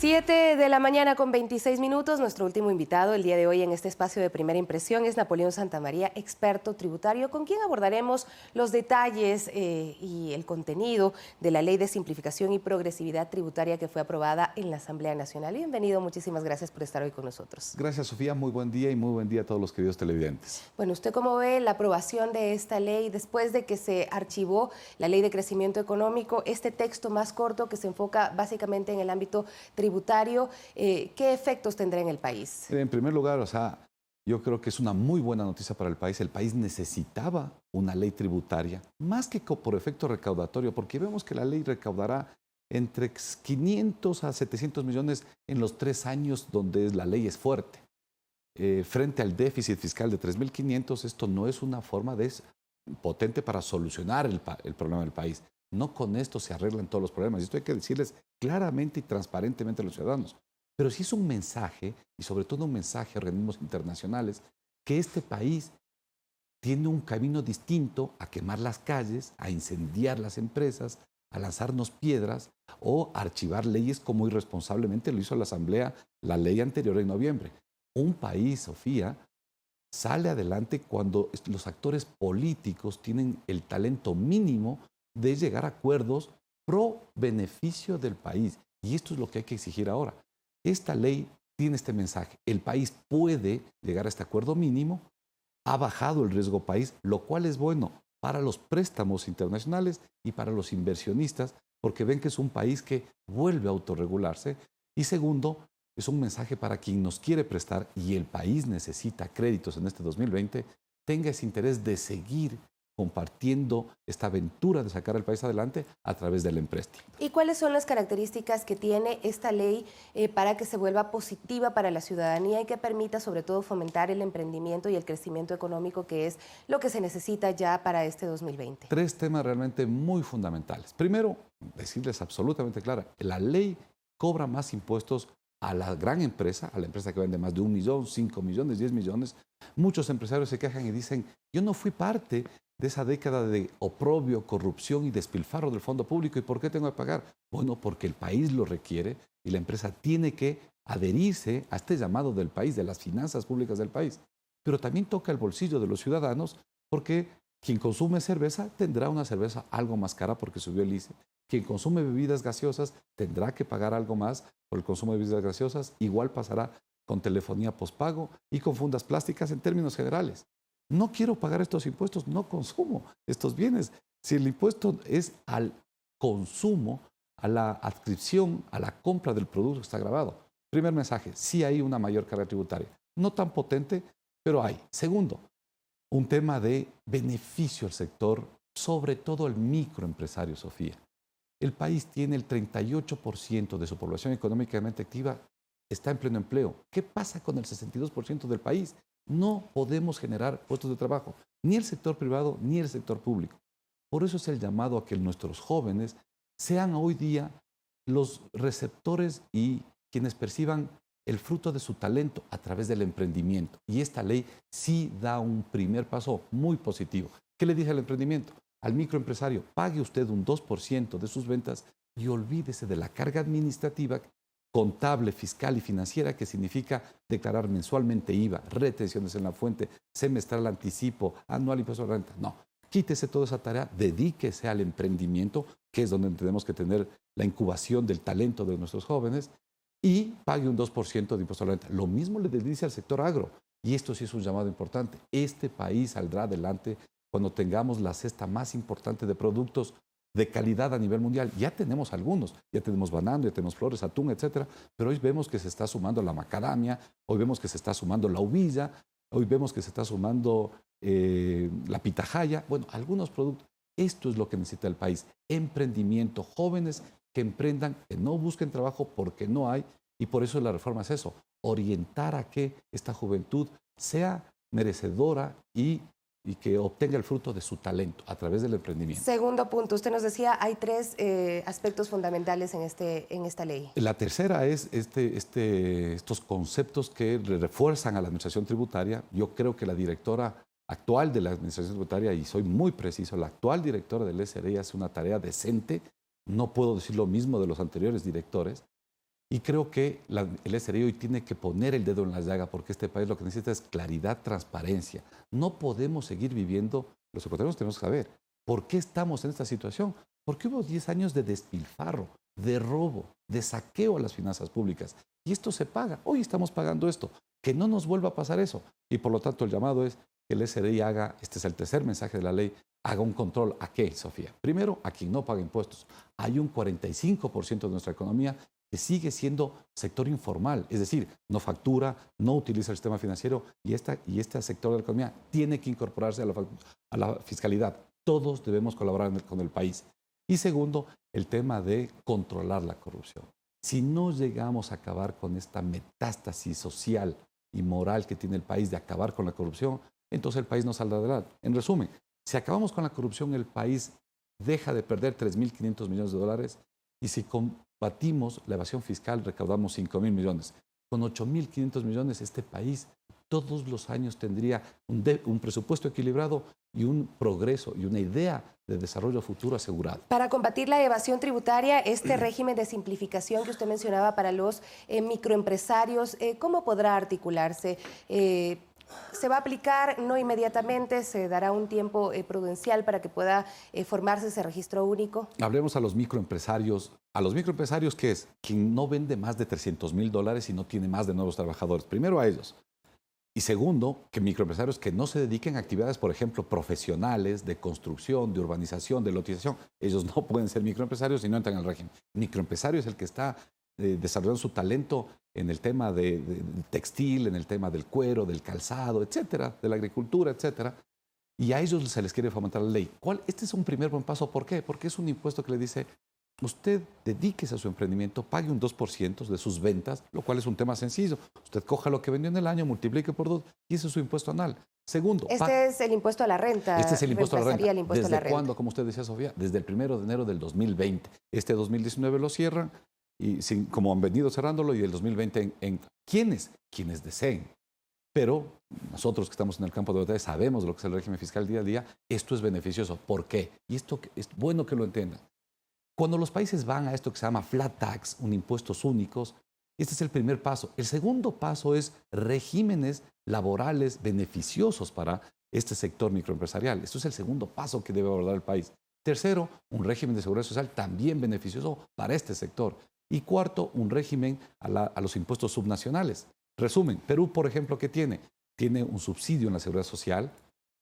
7 de la mañana con 26 minutos. Nuestro último invitado el día de hoy en este espacio de Primera Impresión es Napoleón Santamaría, experto tributario, con quien abordaremos los detalles y el contenido de la Ley de Simplificación y Progresividad Tributaria que fue aprobada en la Asamblea Nacional. Bienvenido, muchísimas gracias por estar hoy con nosotros. Gracias, Sofía. Muy buen día y muy buen día a todos los queridos televidentes. Bueno, ¿usted cómo ve la aprobación de esta ley después de que se archivó la Ley de Crecimiento Económico, este texto más corto que se enfoca básicamente en el ámbito tributario? ¿Qué efectos tendrá en el país? En primer lugar, yo creo que es una muy buena noticia para el país. El país necesitaba una ley tributaria, más que por efecto recaudatorio, porque vemos que la ley recaudará entre 500 a 700 millones en los 3 años donde la ley es fuerte. Frente al déficit fiscal de 3.500, esto no es una forma potente para solucionar el problema del país. No con esto se arreglan todos los problemas. Y esto hay que decirles claramente y transparentemente a los ciudadanos. Pero sí es un mensaje, y sobre todo un mensaje a organismos internacionales, que este país tiene un camino distinto a quemar las calles, a incendiar las empresas, a lanzarnos piedras o a archivar leyes como irresponsablemente lo hizo la Asamblea, la ley anterior en noviembre. Un país, Sofía, sale adelante cuando los actores políticos tienen el talento mínimo de llegar a acuerdos pro beneficio del país. Y esto es lo que hay que exigir ahora. Esta ley tiene este mensaje. El país puede llegar a este acuerdo mínimo, ha bajado el riesgo país, lo cual es bueno para los préstamos internacionales y para los inversionistas, porque ven que es un país que vuelve a autorregularse. Y segundo, es un mensaje para quien nos quiere prestar y el país necesita créditos en este 2020, tenga ese interés de seguir compartiendo esta aventura de sacar al país adelante a través del empréstimo. ¿Y cuáles son las características que tiene esta ley para que se vuelva positiva para la ciudadanía y que permita sobre todo fomentar el emprendimiento y el crecimiento económico, que es lo que se necesita ya para este 2020? 3 temas realmente muy fundamentales. Primero, decirles absolutamente clara, la ley cobra más impuestos a la gran empresa, a la empresa que vende más de 1 millón, 5 millones, 10 millones. Muchos empresarios se quejan y dicen, yo no fui parte de esa década de oprobio, corrupción y despilfarro del fondo público. ¿Y por qué tengo que pagar? Bueno, porque el país lo requiere y la empresa tiene que adherirse a este llamado del país, de las finanzas públicas del país. Pero también toca el bolsillo de los ciudadanos porque quien consume cerveza tendrá una cerveza algo más cara porque subió el ICE. Quien consume bebidas gaseosas tendrá que pagar algo más por el consumo de bebidas gaseosas. Igual pasará con telefonía postpago y con fundas plásticas en términos generales. No quiero pagar estos impuestos, no consumo estos bienes. Si el impuesto es al consumo, a la adscripción, a la compra del producto que está grabado. Primer mensaje, sí hay una mayor carga tributaria. No tan potente, pero hay. Segundo, un tema de beneficio al sector, sobre todo al microempresario, Sofía. El país tiene el 38% de su población económicamente activa, está en pleno empleo. ¿Qué pasa con el 62% del país? No podemos generar puestos de trabajo, ni el sector privado ni el sector público. Por eso es el llamado a que nuestros jóvenes sean hoy día los receptores y quienes perciban el fruto de su talento a través del emprendimiento. Y esta ley sí da un primer paso muy positivo. ¿Qué le dije al emprendimiento? Al microempresario, pague usted un 2% de sus ventas y olvídese de la carga administrativa, contable, fiscal y financiera que significa declarar mensualmente IVA, retenciones en la fuente, semestral anticipo, anual impuesto de renta. No, quítese toda esa tarea, dedíquese al emprendimiento, que es donde tenemos que tener la incubación del talento de nuestros jóvenes, y pague un 2% de impuesto a la renta. Lo mismo le dice al sector agro, y esto sí es un llamado importante. Este país saldrá adelante cuando tengamos la cesta más importante de productos de calidad a nivel mundial. Ya tenemos algunos, ya tenemos banano, ya tenemos flores, atún, etcétera, pero hoy vemos que se está sumando la macadamia, hoy vemos que se está sumando la uvilla, hoy vemos que se está sumando la pitahaya, bueno, algunos productos. Esto es lo que necesita el país, emprendimiento, jóvenes que emprendan, que no busquen trabajo porque no hay, y por eso la reforma es eso, orientar a que esta juventud sea merecedora y que obtenga el fruto de su talento a través del emprendimiento. Segundo punto, usted nos decía, hay 3 aspectos fundamentales en esta ley. La tercera es estos conceptos que refuerzan a la administración tributaria. Yo creo que la directora actual de la administración tributaria, y soy muy preciso, la actual directora del SRI hace una tarea decente. No puedo decir lo mismo de los anteriores directores. Y creo que el SRI hoy tiene que poner el dedo en la llaga porque este país lo que necesita es claridad, transparencia. No podemos seguir viviendo, los ecuatorianos tenemos que saber, ¿por qué estamos en esta situación? Porque hubo 10 años de despilfarro, de robo, de saqueo a las finanzas públicas. Y esto se paga. Hoy estamos pagando esto. Que no nos vuelva a pasar eso. Y por lo tanto el llamado es que el SRI haga, este es el tercer mensaje de la ley, haga un control. ¿A qué, Sofía? Primero, a quien no paga impuestos. Hay un 45% de nuestra economía que sigue siendo sector informal, es decir, no factura, no utiliza el sistema financiero y este sector de la economía tiene que incorporarse a la fiscalidad. Todos debemos colaborar con el país. Y segundo, el tema de controlar la corrupción. Si no llegamos a acabar con esta metástasis social y moral que tiene el país de acabar con la corrupción, entonces el país no saldrá adelante. En resumen, si acabamos con la corrupción, el país deja de perder 3.500 millones de dólares y si combatimos la evasión fiscal, recaudamos 5.000 millones. Con 8.500 millones, este país todos los años tendría un presupuesto equilibrado y un progreso y una idea de desarrollo futuro asegurado. Para combatir la evasión tributaria, este régimen de simplificación que usted mencionaba para los microempresarios, ¿cómo podrá articularse? ¿Se va a aplicar no inmediatamente? ¿Se dará un tiempo prudencial para que pueda formarse ese registro único? Hablemos a los microempresarios. ¿A los microempresarios qué es? Quien no vende más de $300.000 y no tiene más de nuevos trabajadores. Primero a ellos. Y segundo, que microempresarios que no se dediquen a actividades, por ejemplo, profesionales de construcción, de urbanización, de lotización, ellos no pueden ser microempresarios si no entran al régimen. Microempresario es el que está desarrollando su talento en el tema de textil, en el tema del cuero, del calzado, etcétera, de la agricultura, etcétera. Y a ellos se les quiere fomentar la ley. Este es un primer buen paso. ¿Por qué? Porque es un impuesto que le dice, usted dedíquese a su emprendimiento, pague un 2% de sus ventas, lo cual es un tema sencillo. Usted coja lo que vendió en el año, multiplique por 2 y ese es su impuesto anual. Segundo, este es el impuesto a la renta. Este es el impuesto a la renta. El impuesto ¿Desde a la cuándo, renta? como usted decía, Sofía? Desde el 1 de enero del 2020. Este 2019 lo cierran y como han venido cerrándolo y el 2020 ¿quiénes? Quienes deseen. Pero nosotros que estamos en el campo de batalla sabemos lo que es el régimen fiscal día a día. Esto es beneficioso. ¿Por qué? Y esto es bueno que lo entiendan. Cuando los países van a esto que se llama flat tax, un impuestos únicos, este es el primer paso. El segundo paso es regímenes laborales beneficiosos para este sector microempresarial. Esto es el segundo paso que debe abordar el país. Tercero, un régimen de seguridad social también beneficioso para este sector. Y cuarto, un régimen a los impuestos subnacionales. Resumen, Perú, por ejemplo, ¿qué tiene? Tiene un subsidio en la seguridad social,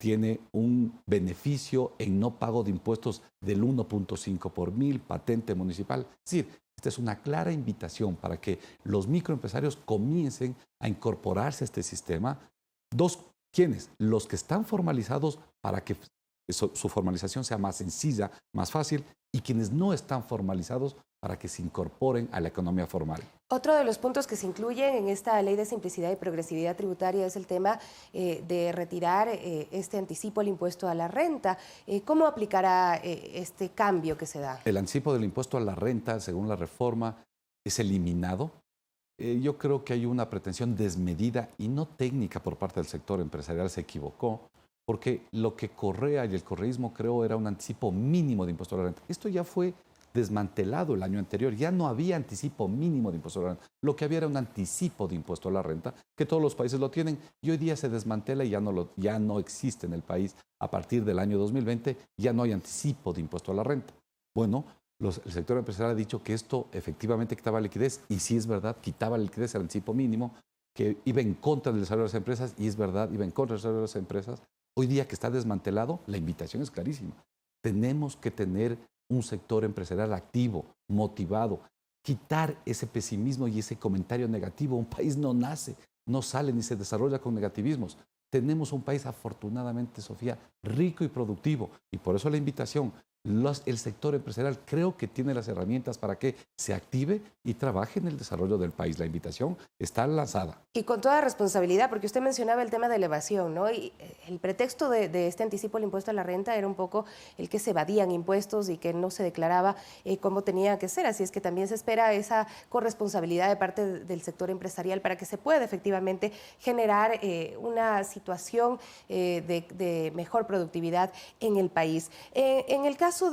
tiene un beneficio en no pago de impuestos del 1.5 por mil, patente municipal. Es decir, esta es una clara invitación para que los microempresarios comiencen a incorporarse a este sistema. ¿Quiénes? Los que están formalizados para que su formalización sea más sencilla, más fácil, y quienes no están formalizados para que se incorporen a la economía formal. Otro de los puntos que se incluyen en esta ley de simplicidad y progresividad tributaria es el tema de retirar este anticipo al impuesto a la renta. ¿Cómo aplicará este cambio que se da? El anticipo del impuesto a la renta, según la reforma, es eliminado. Yo creo que hay una pretensión desmedida y no técnica por parte del sector empresarial, se equivocó, porque lo que Correa y el correísmo creó era un anticipo mínimo de impuesto a la renta. Esto ya fue desmantelado el año anterior, ya no había anticipo mínimo de impuesto a la renta, lo que había era un anticipo de impuesto a la renta, que todos los países lo tienen, y hoy día se desmantela y ya no existe en el país. A partir del año 2020 ya no hay anticipo de impuesto a la renta. Bueno, el sector empresarial ha dicho que esto efectivamente quitaba liquidez, y sí es verdad, quitaba la liquidez, el anticipo mínimo, que iba en contra del desarrollo de las empresas, y es verdad, iba en contra del desarrollo de las empresas. Hoy día que está desmantelado, la invitación es clarísima. Tenemos que tener un sector empresarial activo, motivado, quitar ese pesimismo y ese comentario negativo. Un país no nace, no sale ni se desarrolla con negativismos. Tenemos un país afortunadamente, Sofía, rico y productivo, y por eso la invitación. El sector empresarial creo que tiene las herramientas para que se active y trabaje en el desarrollo del país. La invitación está lanzada. Y con toda responsabilidad, porque usted mencionaba el tema de elevación, ¿no? Y el pretexto de este anticipo al impuesto a la renta era un poco el que se evadían impuestos y que no se declaraba cómo tenía que ser. Así es que también se espera esa corresponsabilidad de parte del sector empresarial para que se pueda efectivamente generar una situación de mejor productividad en el país. En el caso caso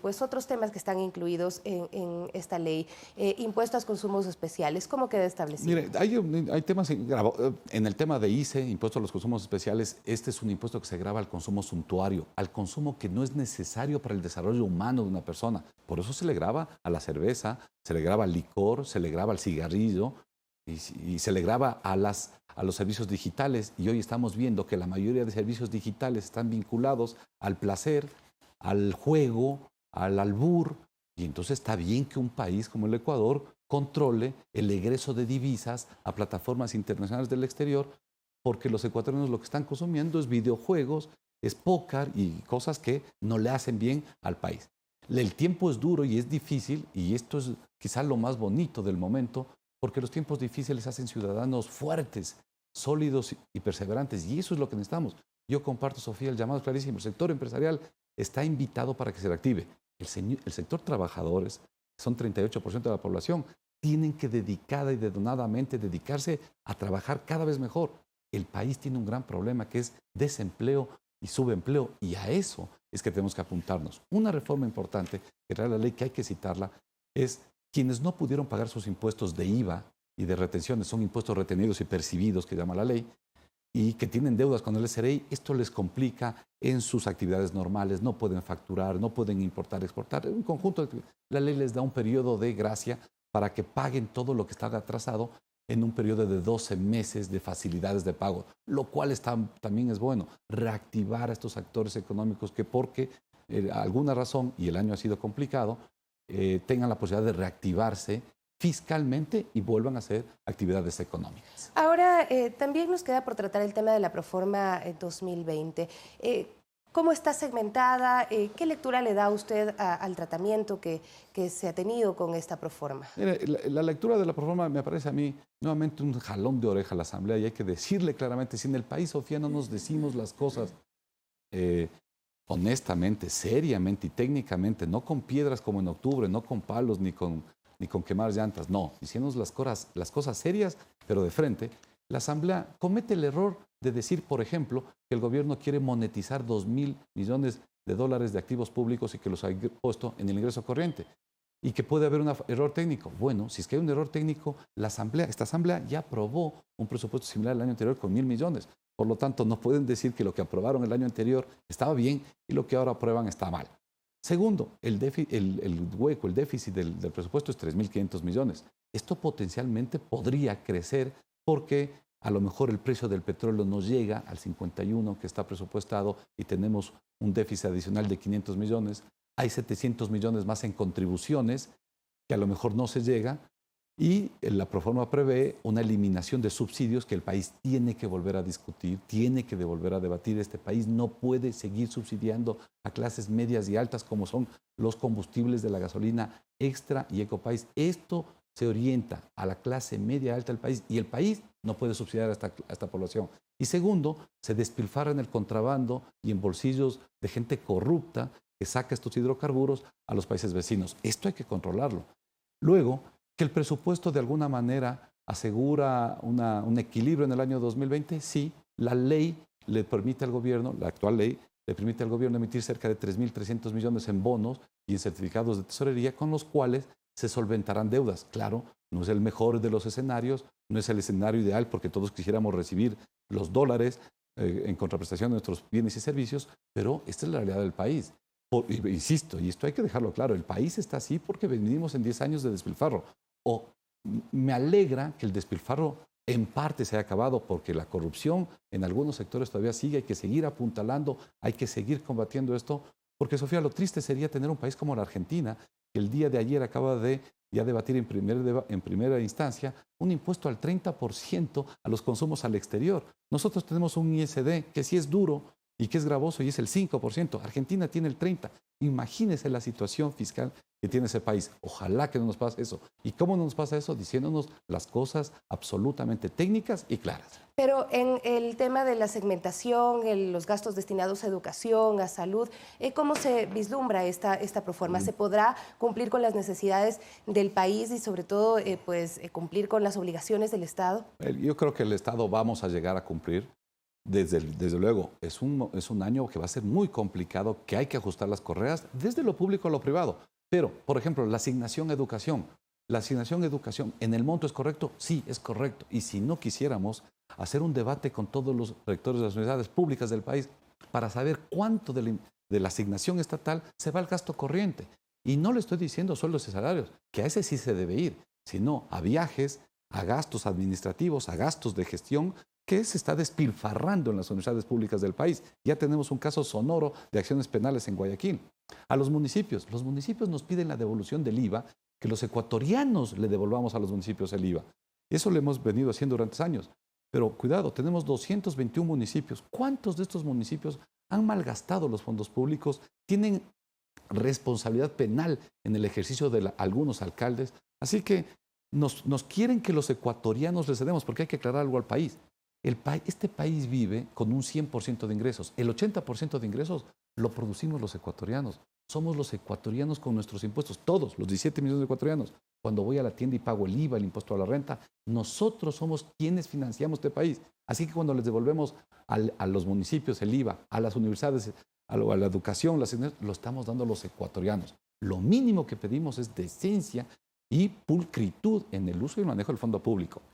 pues otros temas que están incluidos en esta ley, impuestos a consumos especiales, ¿cómo queda establecido? Mire, hay temas, en el tema de ICE, impuesto a los consumos especiales, este es un impuesto que se grava al consumo suntuario, al consumo que no es necesario para el desarrollo humano de una persona. Por eso se le grava a la cerveza, se le grava al licor, se le grava al cigarrillo y se le grava a los servicios digitales. Y hoy estamos viendo que la mayoría de servicios digitales están vinculados al placer, al juego, al albur. Y entonces está bien que un país como el Ecuador controle el egreso de divisas a plataformas internacionales del exterior, porque los ecuatorianos lo que están consumiendo es videojuegos, es póker y cosas que no le hacen bien al país. El tiempo es duro y es difícil, y esto es quizás lo más bonito del momento, porque los tiempos difíciles hacen ciudadanos fuertes, sólidos y perseverantes, y eso es lo que necesitamos. Yo comparto, Sofía, el llamado es clarísimo. El sector empresarial está invitado para que se reactive. El sector trabajadores, que son 38% de la población, tienen que dedicada y dedonadamente dedicarse a trabajar cada vez mejor. El país tiene un gran problema que es desempleo y subempleo, y a eso es que tenemos que apuntarnos. Una reforma importante, que trae la ley, que hay que citarla, es quienes no pudieron pagar sus impuestos de IVA y de retenciones, son impuestos retenidos y percibidos, que llama la ley, y que tienen deudas con el SRI, esto les complica en sus actividades normales, no pueden facturar, no pueden importar, exportar. En un conjunto, la ley les da un periodo de gracia para que paguen todo lo que está atrasado en un periodo de 12 meses de facilidades de pago, lo cual también es bueno, reactivar a estos actores económicos que porque alguna razón, y el año ha sido complicado, tengan la posibilidad de reactivarse fiscalmente y vuelvan a hacer actividades económicas. Ahora, también nos queda por tratar el tema de la Proforma 2020. ¿Cómo está segmentada? ¿Qué lectura le da usted al tratamiento que se ha tenido con esta Proforma? Mire, la lectura de la Proforma me parece a mí nuevamente un jalón de oreja a la Asamblea, y hay que decirle claramente, si en el país, Sofía, no nos decimos las cosas honestamente, seriamente y técnicamente, no con piedras como en octubre, no con palos ni con quemar llantas, no, diciendo las cosas serias, pero de frente, la Asamblea comete el error de decir, por ejemplo, que el gobierno quiere monetizar 2.000 millones de dólares de activos públicos y que los ha puesto en el ingreso corriente, y que puede haber un error técnico. Bueno, si es que hay un error técnico, esta Asamblea ya aprobó un presupuesto similar al año anterior con 1.000 millones. Por lo tanto, no pueden decir que lo que aprobaron el año anterior estaba bien y lo que ahora aprueban está mal. Segundo, el déficit del presupuesto es 3.500 millones. Esto potencialmente podría crecer porque a lo mejor el precio del petróleo no llega al 51 que está presupuestado y tenemos un déficit adicional de 500 millones. Hay 700 millones más en contribuciones que a lo mejor no se llega, y la Proforma prevé una eliminación de subsidios que el país tiene que volver a discutir, tiene que volver a debatir. Este país no puede seguir subsidiando a clases medias y altas como son los combustibles de la gasolina extra y ecopaís. Esto se orienta a la clase media alta del país, y el país no puede subsidiar a esta población. Y segundo, se despilfarra en el contrabando y en bolsillos de gente corrupta que saca estos hidrocarburos a los países vecinos. Esto hay que controlarlo. Luego, que el presupuesto de alguna manera asegura un equilibrio en el año 2020, sí, la ley le permite al gobierno, la actual ley, le permite al gobierno emitir cerca de 3.300 millones en bonos y en certificados de tesorería, con los cuales se solventarán deudas. Claro, no es el mejor de los escenarios, no es el escenario ideal porque todos quisiéramos recibir los dólares en contraprestación de nuestros bienes y servicios, pero esta es la realidad del país. Insisto, y esto hay que dejarlo claro, el país está así porque venimos en 10 años de despilfarro. Me alegra que el despilfarro en parte se haya acabado, porque la corrupción en algunos sectores todavía sigue, hay que seguir apuntalando, hay que seguir combatiendo esto, porque, Sofía, lo triste sería tener un país como la Argentina, que el día de ayer acaba de ya debatir en primera instancia un impuesto al 30% a los consumos al exterior. Nosotros tenemos un ISD que sí es duro y que es gravoso, y es el 5%. Argentina tiene el 30%. Imagínese la situación fiscal que tiene ese país. Ojalá que no nos pase eso. ¿Y cómo no nos pasa eso? Diciéndonos las cosas absolutamente técnicas y claras. Pero en el tema de la segmentación, los gastos destinados a educación, a salud, ¿cómo se vislumbra esta Proforma? ¿Se podrá cumplir con las necesidades del país y sobre todo cumplir con las obligaciones del Estado? Yo creo que el Estado vamos a llegar a cumplir. Desde luego, es un año que va a ser muy complicado, que hay que ajustar las correas desde lo público a lo privado. Pero, por ejemplo, la asignación educación. ¿La asignación educación en el monto es correcto? Sí, es correcto. Y si no quisiéramos hacer un debate con todos los rectores de las universidades públicas del país para saber cuánto de la asignación estatal se va al gasto corriente. Y no le estoy diciendo sueldos y salarios, que a ese sí se debe ir, sino a viajes, a gastos administrativos, a gastos de gestión que se está despilfarrando en las universidades públicas del país. Ya tenemos un caso sonoro de acciones penales en Guayaquil. A los municipios nos piden la devolución del IVA, que los ecuatorianos le devolvamos a los municipios el IVA. Eso lo hemos venido haciendo durante años. Pero cuidado, tenemos 221 municipios. ¿Cuántos de estos municipios han malgastado los fondos públicos? ¿Tienen responsabilidad penal en el ejercicio de algunos alcaldes? Así que nos quieren que los ecuatorianos les cedemos, porque hay que aclarar algo al país. Este país vive con un 100% de ingresos. El 80% de ingresos lo producimos los ecuatorianos. Somos los ecuatorianos con nuestros impuestos, todos, los 17 millones de ecuatorianos. Cuando voy a la tienda y pago el IVA, el impuesto a la renta, nosotros somos quienes financiamos este país. Así que cuando les devolvemos a los municipios el IVA, a las universidades, a la educación, lo estamos dando a los ecuatorianos. Lo mínimo que pedimos es decencia y pulcritud en el uso y el manejo del fondo público.